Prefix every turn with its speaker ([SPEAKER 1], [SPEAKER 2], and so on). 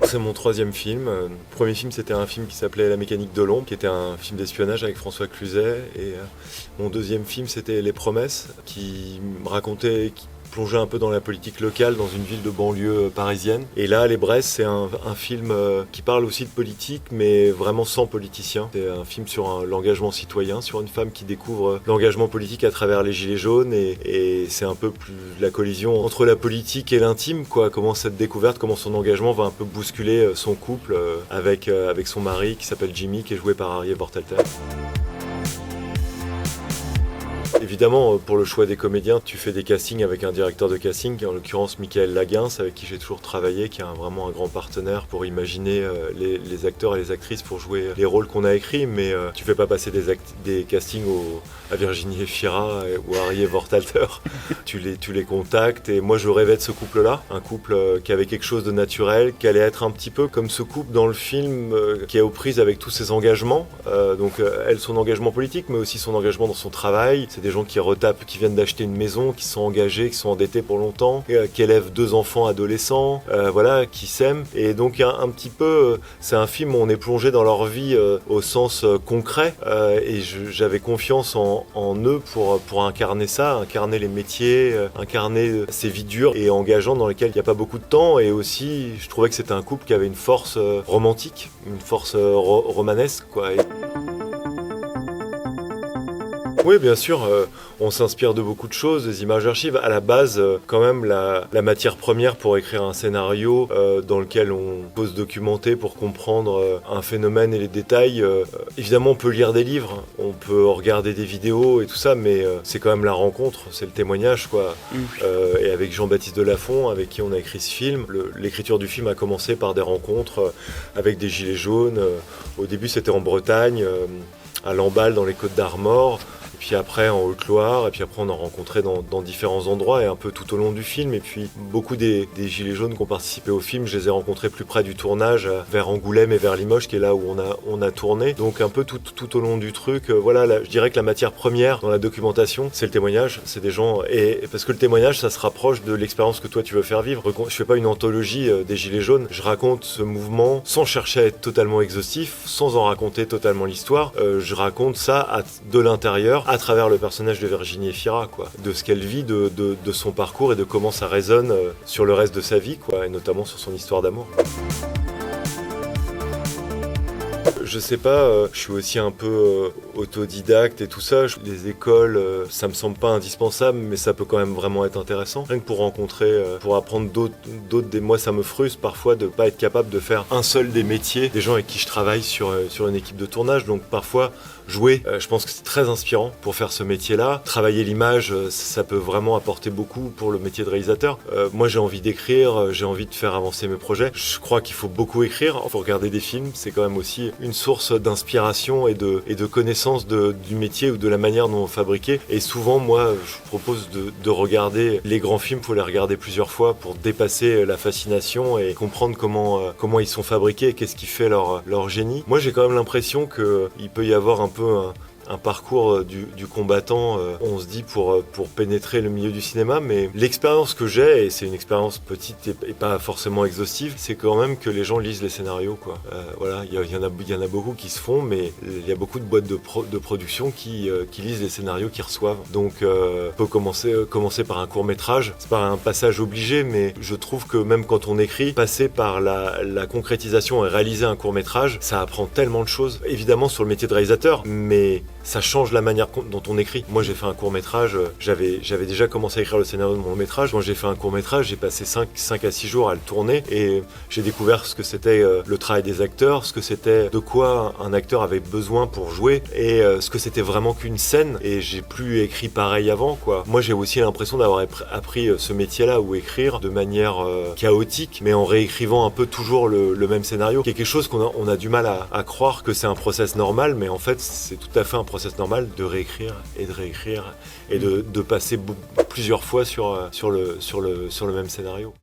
[SPEAKER 1] C'est mon troisième film. Le premier film, c'était un film qui s'appelait La mécanique de l'ombre, qui était un film d'espionnage avec François Cluzet. Et mon deuxième film, c'était Les Promesses, qui me racontait, qui plongeait un peu dans la politique locale dans une ville de banlieue parisienne. Et là, Les Braises, c'est un film qui parle aussi de politique, mais vraiment sans politicien. C'est un film sur l'engagement citoyen, sur une femme qui découvre l'engagement politique à travers les gilets jaunes. Et c'est un peu plus la collision entre la politique et l'intime, quoi. Comment cette découverte, comment son engagement va un peu bousculer son couple avec son mari qui s'appelle Jimmy, qui est joué par Arié Bortalter. Évidemment, pour le choix des comédiens, tu fais des castings avec un directeur de casting, en l'occurrence Michael Laguens, avec qui j'ai toujours travaillé, qui est vraiment un grand partenaire pour imaginer les acteurs et les actrices pour jouer les rôles qu'on a écrits, mais tu fais pas passer des castings à Virginie Efira ou à Arié Bortalter. tu les contactes, et moi je rêvais de ce couple-là, un couple qui avait quelque chose de naturel, qui allait être un petit peu comme ce couple dans le film qui est aux prises avec tous ses engagements, elle, son engagement politique, mais aussi son engagement dans son travail. C'est des gens qui retapent, qui viennent d'acheter une maison, qui sont engagés, qui sont endettés pour longtemps, qui élèvent 2 enfants adolescents, qui s'aiment. Et donc un petit peu, c'est un film où on est plongé dans leur vie au sens concret, et j'avais confiance en eux pour incarner ça, incarner les métiers, incarner ces vies dures et engageantes dans lesquelles il n'y a pas beaucoup de temps. Et aussi, je trouvais que c'était un couple qui avait une force romantique, une force romanesque, quoi. Oui, bien sûr, on s'inspire de beaucoup de choses, des images d'archives. À la base, quand même, la matière première pour écrire un scénario dans lequel on peut se documenter pour comprendre un phénomène et les détails. Évidemment, on peut lire des livres, on peut regarder des vidéos et tout ça, mais c'est quand même la rencontre, c'est le témoignage, quoi. Et avec Jean-Baptiste Delafont, avec qui on a écrit ce film, l'écriture du film a commencé par des rencontres avec des gilets jaunes. Au début, c'était en Bretagne, à Lamballe, dans les Côtes d'Armor. Et puis après en Haute-Loire, et puis après on en rencontrait dans différents endroits et un peu tout au long du film. Et puis beaucoup des gilets jaunes qui ont participé au film, je les ai rencontrés plus près du tournage, vers Angoulême et vers Limoges, qui est là où on a tourné. Donc un peu tout au long du truc, je dirais que la matière première dans la documentation, c'est le témoignage, c'est des gens, et parce que le témoignage, ça se rapproche de l'expérience que toi tu veux faire vivre. Je fais pas une anthologie des gilets jaunes, je raconte ce mouvement sans chercher à être totalement exhaustif, sans en raconter totalement l'histoire. Je raconte ça de l'intérieur, à travers le personnage de Virginie Efira, quoi, de ce qu'elle vit, de son parcours et de comment ça résonne sur le reste de sa vie, quoi, et notamment sur son histoire d'amour. Je sais pas, je suis aussi un peu autodidacte et tout ça. Les écoles, ça me semble pas indispensable, mais ça peut quand même vraiment être intéressant. Rien que pour rencontrer, pour apprendre d'autres des... Moi, ça me frustre parfois de pas être capable de faire un seul des métiers des gens avec qui je travaille sur une équipe de tournage. Donc parfois, jouer, je pense que c'est très inspirant pour faire ce métier-là. Travailler l'image, ça peut vraiment apporter beaucoup pour le métier de réalisateur. Moi, j'ai envie d'écrire, j'ai envie de faire avancer mes projets. Je crois qu'il faut beaucoup écrire. Il faut regarder des films, c'est quand même aussi une source d'inspiration et de connaissance du métier ou de la manière dont on fabriquait. Et souvent, moi, je propose de regarder les grands films, il faut les regarder plusieurs fois pour dépasser la fascination et comprendre comment ils sont fabriqués et qu'est-ce qui fait leur génie. Moi, j'ai quand même l'impression qu'il peut y avoir un peu un parcours du combattant, on se dit, pour pénétrer le milieu du cinéma, mais l'expérience que j'ai, et c'est une expérience petite et pas forcément exhaustive, c'est quand même que les gens lisent les scénarios, quoi. Il y en a beaucoup qui se font, mais il y a beaucoup de boîtes de production qui lisent les scénarios qu'ils reçoivent. Donc on peut commencer par un court-métrage, c'est pas un passage obligé, mais je trouve que même quand on écrit, passer par la concrétisation et réaliser un court-métrage, ça apprend tellement de choses, évidemment sur le métier de réalisateur, mais ça change la manière dont on écrit. Moi, j'ai fait un court-métrage, j'avais déjà commencé à écrire le scénario de mon long-métrage. Quand j'ai fait un court-métrage, j'ai passé 5 à 6 jours à le tourner et j'ai découvert ce que c'était le travail des acteurs, ce que c'était, de quoi un acteur avait besoin pour jouer et ce que c'était vraiment qu'une scène. Et j'ai plus écrit pareil avant, quoi. Moi, j'ai aussi l'impression d'avoir appris ce métier-là, ou écrire de manière chaotique, mais en réécrivant un peu toujours le même scénario. Il y a quelque chose qu'on a du mal à croire que c'est un process normal, mais en fait, c'est tout à fait un process normal de réécrire et de passer plusieurs fois sur le même scénario.